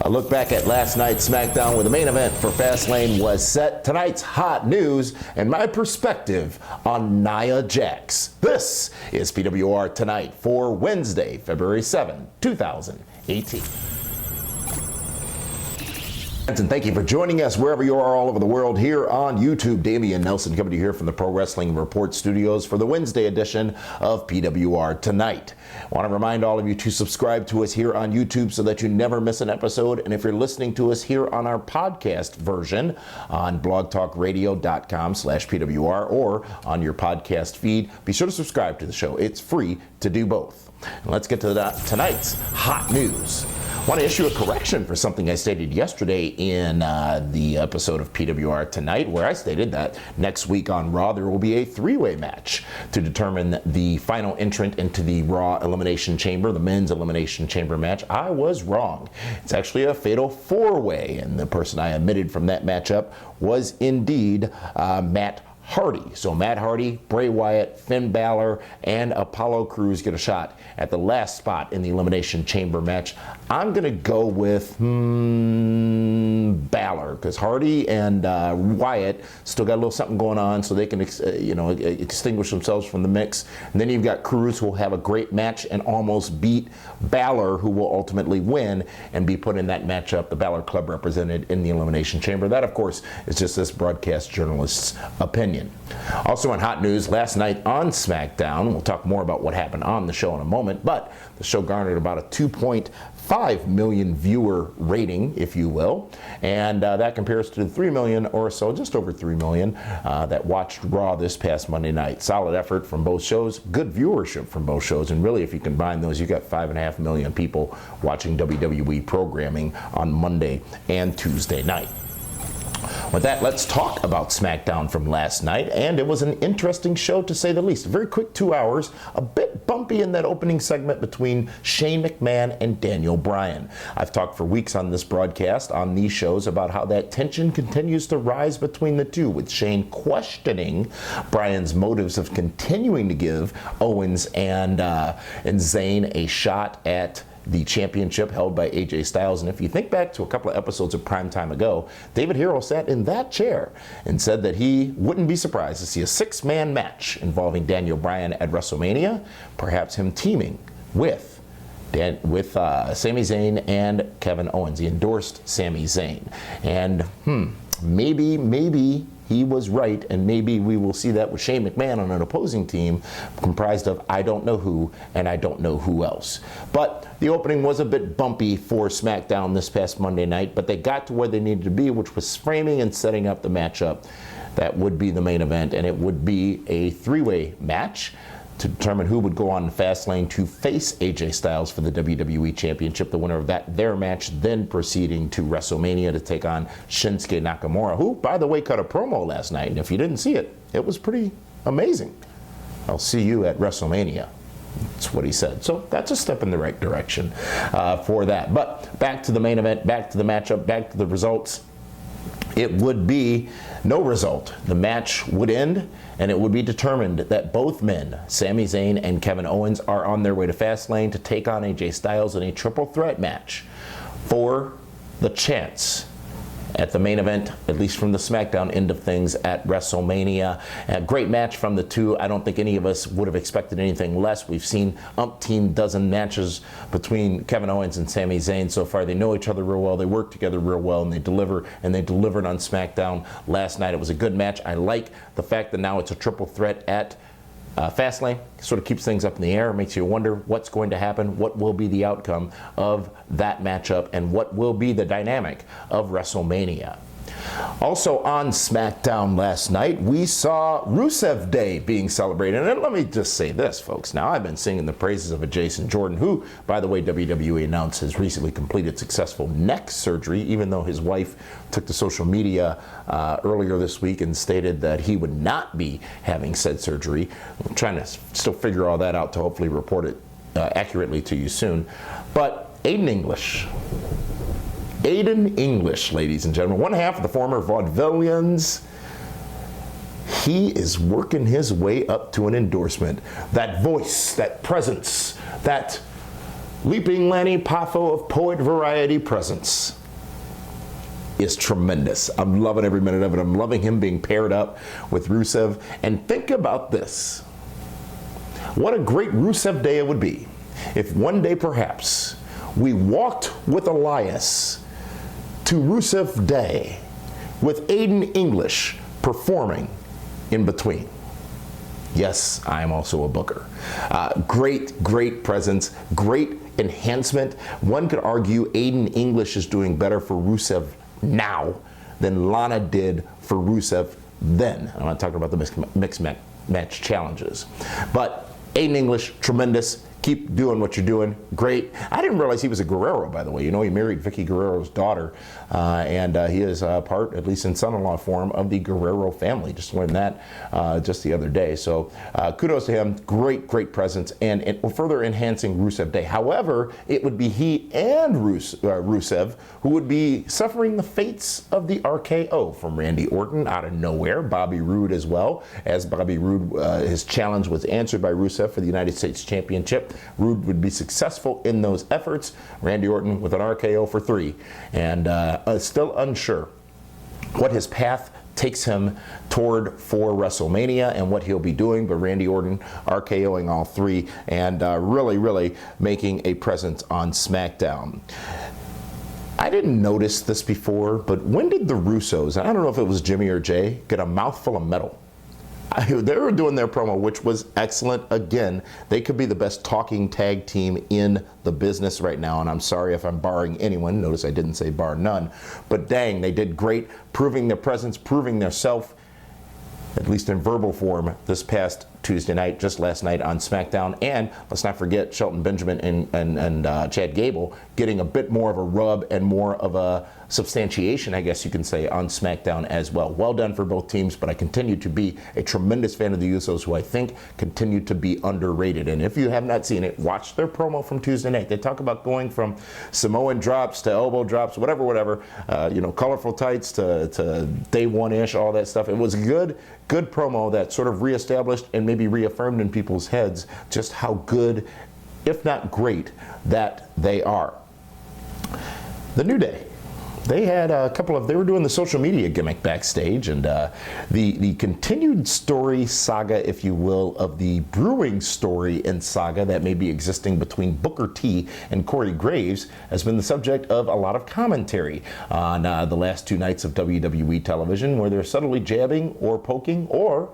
A look back at last night's Smackdown, where the main event for Fastlane was set. Tonight's hot news and my perspective on Nia Jax. This is PWR Tonight for Wednesday, February 7, 2018. And thank you for joining us wherever you are all over the world here on YouTube. Damian Nelson coming to you here from the Pro Wrestling Report studios for the Wednesday edition of PWR Tonight. I want to remind all of you to subscribe to us here on YouTube so that you never miss an episode. And if you're listening to us here on our podcast version on blogtalkradio.com/PWR or on your podcast feed, be sure to subscribe to the show. It's free to do both. And let's get to tonight's hot news. I want to issue a correction for something I stated yesterday in the episode of PWR Tonight, where I stated that next week on Raw there will be a three-way match to determine the final entrant into the Raw Elimination Chamber, the men's Elimination Chamber match. I was wrong. It's actually a fatal four-way, and the person I omitted from that matchup was indeed Matt Hardy. So Matt Hardy, Bray Wyatt, Finn Balor, and Apollo Crews get a shot at the last spot in the Elimination Chamber match. I'm going to go with Balor, because Hardy and Wyatt still got a little something going on, so they can extinguish themselves from the mix. And then you've got Crews, who will have a great match and almost beat Balor, who will ultimately win and be put in that matchup, the Balor Club represented in the Elimination Chamber. That, of course, is just this broadcast journalist's opinion. Also in hot news, last night on Smackdown, we'll talk more about what happened on the show in a moment, but the show garnered about a 2.5 million viewer rating, if you will, and that compares to the 3 million or so, just over 3 million, that watched Raw this past Monday night. Solid effort from both shows, good viewership from both shows, and really, if you combine those, you got 5.5 million people watching WWE programming on Monday and Tuesday night. With that, let's talk about Smackdown from last night, and it was an interesting show to say the least. A very quick 2 hours, a bit bumpy in that opening segment between Shane McMahon and Daniel Bryan. I've talked for weeks on this broadcast, on these shows, about how that tension continues to rise between the two, with Shane questioning Bryan's motives of continuing to give Owens and Zayn a shot at the championship held by AJ Styles. And if you think back to a couple of episodes of Primetime ago, David Hero sat in that chair and said that he wouldn't be surprised to see a six-man match involving Daniel Bryan at WrestleMania, perhaps him teaming with Sami Zayn and Kevin Owens. He endorsed Sami Zayn. And maybe he was right, and maybe we will see that with Shane McMahon on an opposing team comprised of I don't know who and I don't know who else. But the opening was a bit bumpy for SmackDown this past Monday night, but they got to where they needed to be, which was framing and setting up the matchup that would be the main event, and it would be a three-way match to determine who would go on Fastlane to face AJ Styles for the WWE Championship. The winner of their match then proceeding to WrestleMania to take on Shinsuke Nakamura, who, by the way, cut a promo last night. And if you didn't see it, it was pretty amazing. I'll see you at WrestleMania. That's what he said. So that's a step in the right direction for that. But back to the main event, back to the matchup, back to the results. It would be no result. The match would end, and it would be determined that both men, Sami Zayn and Kevin Owens, are on their way to Fastlane to take on AJ Styles in a triple threat match for the chance at the main event, at least from the SmackDown end of things, at WrestleMania. A great match from the two. I don't think any of us would have expected anything less. We've seen umpteen dozen matches between Kevin Owens and Sami Zayn so far. They know each other real well. They work together real well, and they deliver, and they delivered on SmackDown last night. It was a good match. I like the fact that now it's a triple threat at Fastlane. Sort of keeps things up in the air, makes you wonder what's going to happen, what will be the outcome of that matchup, and what will be the dynamic of WrestleMania. Also on SmackDown last night, we saw Rusev Day being celebrated. And let me just say this, folks. Now, I've been singing the praises of a Jason Jordan, who, by the way, WWE announced has recently completed successful neck surgery, even though his wife took to social media earlier this week and stated that he would not be having said surgery. I'm trying to still figure all that out to hopefully report it accurately to you soon. But Aiden English, ladies and gentlemen, one half of the former Vaudevillians, he is working his way up to an endorsement. That voice, that presence, that Leaping Lanny Poffo of Poet Variety presence is tremendous. I'm loving every minute of it. I'm loving him being paired up with Rusev. And think about this. What a great Rusev day it would be if one day perhaps we walked with Elias to Rusev Day with Aiden English performing in between. Yes, I am also a booker. Great presence, great enhancement. One could argue Aiden English is doing better for Rusev now than Lana did for Rusev then. I'm not talking about the mixed match challenges. But Aiden English, tremendous. Keep doing what you're doing. Great. I didn't realize he was a Guerrero, by the way. You know, he married Vicky Guerrero's daughter, and he is part, at least in son-in-law form, of the Guerrero family. Just learned that just the other day. So kudos to him. Great presence, and further enhancing Rusev Day. However, it would be he and Rusev who would be suffering the fates of the RKO from Randy Orton out of nowhere. Bobby Roode as well, as Bobby Roode, his challenge was answered by Rusev for the United States Championship. Roode would be successful in those efforts. Randy Orton with an RKO for 3, and still unsure what his path takes him toward for WrestleMania and what he'll be doing, but Randy Orton RKOing all 3 and really making a presence on Smackdown. I didn't notice this before, but when did the Russos, I don't know if it was Jimmy or Jay, get a mouthful of metal? They were doing their promo, which was excellent. Again, they could be the best talking tag team in the business right now, and I'm sorry if I'm barring anyone. Notice I didn't say bar none. But dang, they did great, proving their presence, proving their self, at least in verbal form, this past Tuesday night, just last night on SmackDown. And let's not forget Shelton Benjamin and Chad Gable getting a bit more of a rub and more of a substantiation, I guess you can say, on SmackDown as well. Well done for both teams, but I continue to be a tremendous fan of the Usos, who I think continue to be underrated. And if you have not seen it, watch their promo from Tuesday night. They talk about going from Samoan drops to elbow drops, whatever, colorful tights to day one-ish, all that stuff. It was good promo that sort of reestablished and maybe reaffirmed in people's heads just how good, if not great, that they are. The New Day. They had they were doing the social media gimmick backstage, and the continued story saga, if you will, of the brewing story and saga that may be existing between Booker T and Corey Graves has been the subject of a lot of commentary on the last 2 nights of WWE television, where they're subtly jabbing or poking or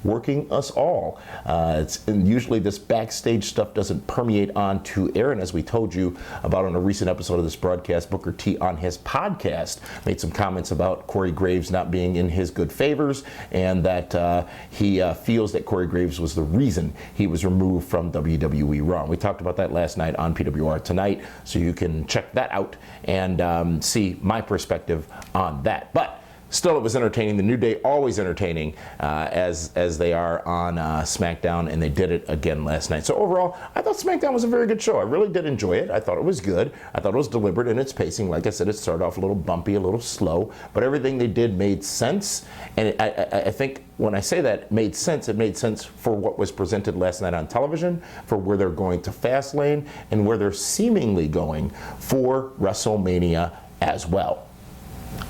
working us all. And usually this backstage stuff doesn't permeate onto air, and as we told you about on a recent episode of this broadcast, Booker T on his podcast made some comments about Corey Graves not being in his good favors, and that he feels that Corey Graves was the reason he was removed from WWE Raw. We talked about that last night on PWR Tonight, so you can check that out and see my perspective on that. But still, it was entertaining. The New Day always entertaining as they are on SmackDown, and they did it again last night. So overall, I thought SmackDown was a very good show. I really did enjoy it. I thought it was good. I thought it was deliberate in its pacing. Like I said, it started off a little bumpy, a little slow, but everything they did made sense. And I think when I say that it made sense for what was presented last night on television, for where they're going to Fastlane, and where they're seemingly going for WrestleMania as well.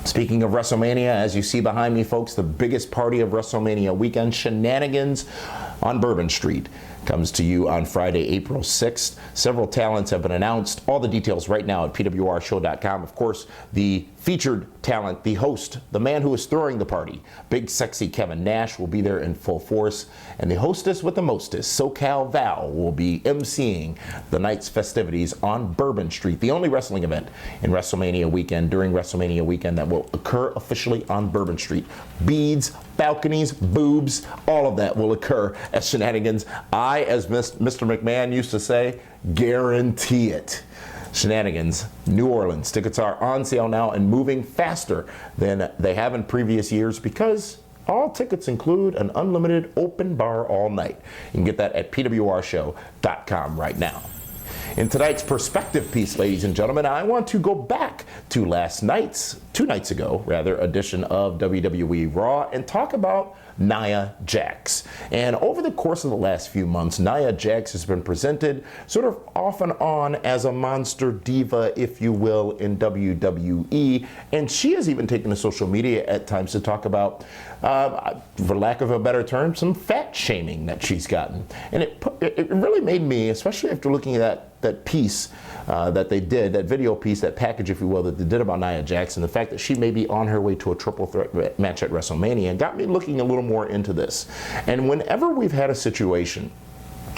Speaking of WrestleMania, as you see behind me, folks, the biggest party of WrestleMania weekend, Shenanigans on Bourbon Street, comes to you on Friday, April 6th. Several talents have been announced. All the details right now at pwrshow.com. Of course, the featured talent, the host, the man who is throwing the party, Big Sexy Kevin Nash, will be there in full force. And the hostess with the mostest, SoCal Val, will be emceeing the night's festivities on Bourbon Street, the only wrestling event in WrestleMania weekend, during WrestleMania weekend, that will occur officially on Bourbon Street. Beads, balconies, boobs, all of that will occur at Shenanigans. I, as Mr. McMahon used to say, guarantee it. Shenanigans, New Orleans. Tickets are on sale now and moving faster than they have in previous years, because all tickets include an unlimited open bar all night. You can get that at pwrshow.com right now. In tonight's perspective piece, ladies and gentlemen, I want to go back to two nights ago, edition of WWE Raw and talk about Nia Jax. And over the course of the last few months, Nia Jax has been presented sort of off and on as a monster diva, if you will, in WWE. And she has even taken to social media at times to talk about, for lack of a better term, some fat shaming that she's gotten. And it really made me, especially after looking at that piece that they did, that video piece, that package, if you will, that they did about Nia Jax, and the fact that she may be on her way to a triple threat match at WrestleMania, and got me looking a little more into this. And whenever we've had a situation,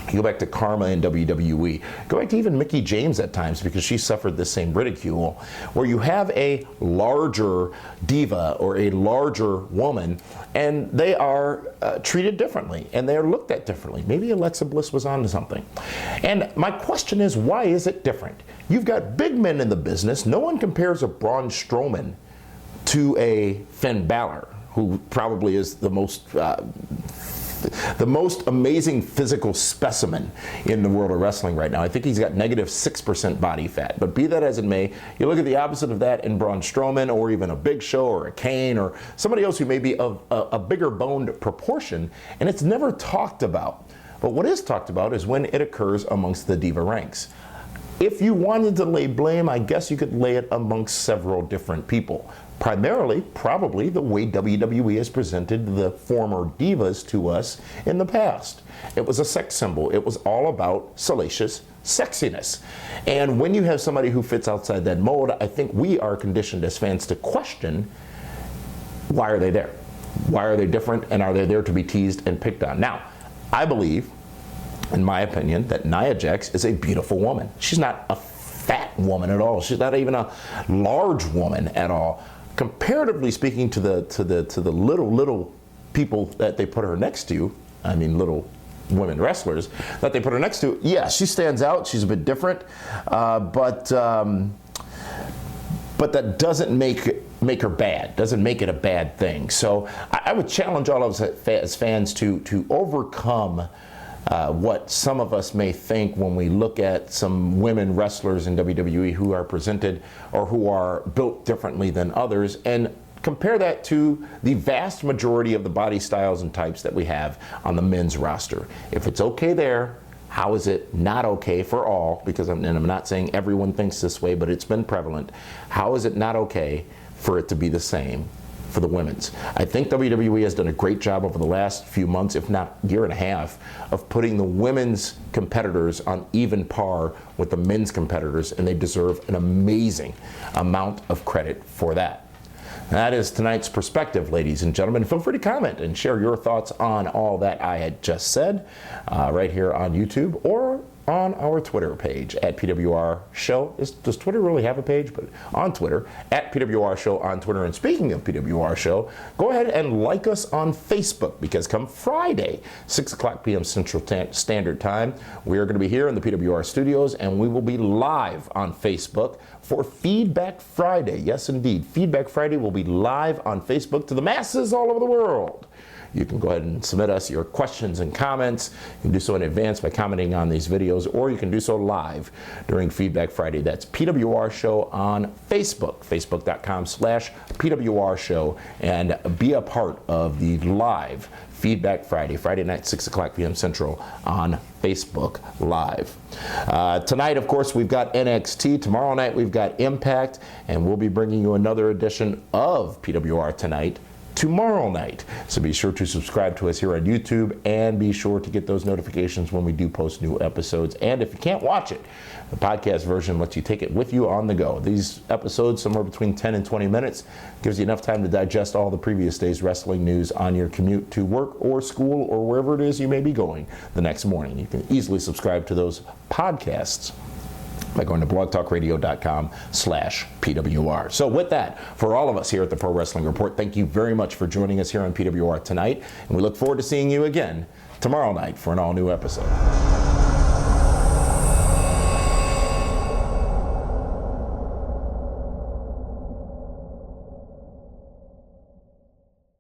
you go back to Karma in WWE, go back to even Mickie James at times, because she suffered the same ridicule, where you have a larger diva or a larger woman and they are treated differently and they are looked at differently. Maybe Alexa Bliss was onto something. And my question is, why is it different? You've got big men in the business. No one compares a Braun Strowman to a Finn Balor, who probably is the most amazing physical specimen in the world of wrestling right now. I think he's got negative 6% body fat. But be that as it may, you look at the opposite of that in Braun Strowman, or even a Big Show or a Kane or somebody else who may be of a bigger boned proportion, and it's never talked about. But what is talked about is when it occurs amongst the diva ranks. If you wanted to lay blame, I guess you could lay it amongst several different people. Primarily, probably, the way WWE has presented the former divas to us in the past. It was a sex symbol. It was all about salacious sexiness. And when you have somebody who fits outside that mold, I think we are conditioned as fans to question, why are they there? Why are they different? And are they there to be teased and picked on? Now, I believe, in my opinion, that Nia Jax is a beautiful woman. She's not a fat woman at all. She's not even a large woman at all. Comparatively speaking to the little people that they put her next to, I mean little women wrestlers that they put her next to, yeah, she stands out. She's a bit different, but that doesn't make her bad. Doesn't make it a bad thing. So I would challenge all of us as fans to overcome what some of us may think when we look at some women wrestlers in WWE who are presented or who are built differently than others, and compare that to the vast majority of the body styles and types that we have on the men's roster. If it's okay there, how is it not okay for all? Because I'm not saying everyone thinks this way, but it's been prevalent. How is it not okay for it to be the same for the women's? I think WWE has done a great job over the last few months, if not year and a half, of putting the women's competitors on even par with the men's competitors, and they deserve an amazing amount of credit for that. That is tonight's perspective, ladies and gentlemen. Feel free to comment and share your thoughts on all that I had just said right here on YouTube or on our Twitter page at PWR Show. Does Twitter really have a page? But on Twitter, at PWR Show on Twitter. And speaking of PWR Show, go ahead and like us on Facebook, because come Friday, 6 o'clock p.m. Central Standard Time, we are going to be here in the PWR studios, and we will be live on Facebook for Feedback Friday. Yes, indeed. Feedback Friday will be live on Facebook to the masses all over the world. You can go ahead and submit us your questions and comments. You can do so in advance by commenting on these videos, or you can do so live during Feedback Friday. That's PWR Show on Facebook, facebook.com/PWR Show, and be a part of the live Feedback Friday night, 6 o'clock p.m. Central on Facebook Live. Tonight, of course, we've got NXT. Tomorrow night, we've got Impact, and we'll be bringing you another edition of PWR Tonight tomorrow night. So be sure to subscribe to us here on YouTube, and be sure to get those notifications when we do post new episodes. And if you can't watch it, the podcast version lets you take it with you on the go. These episodes, somewhere between 10 and 20 minutes, gives you enough time to digest all the previous day's wrestling news on your commute to work or school or wherever it is you may be going the next morning. You can easily subscribe to those podcasts by going to blogtalkradio.com/PWR. So with that, for all of us here at the Pro Wrestling Report, thank you very much for joining us here on PWR tonight, and we look forward to seeing you again tomorrow night for an all-new episode.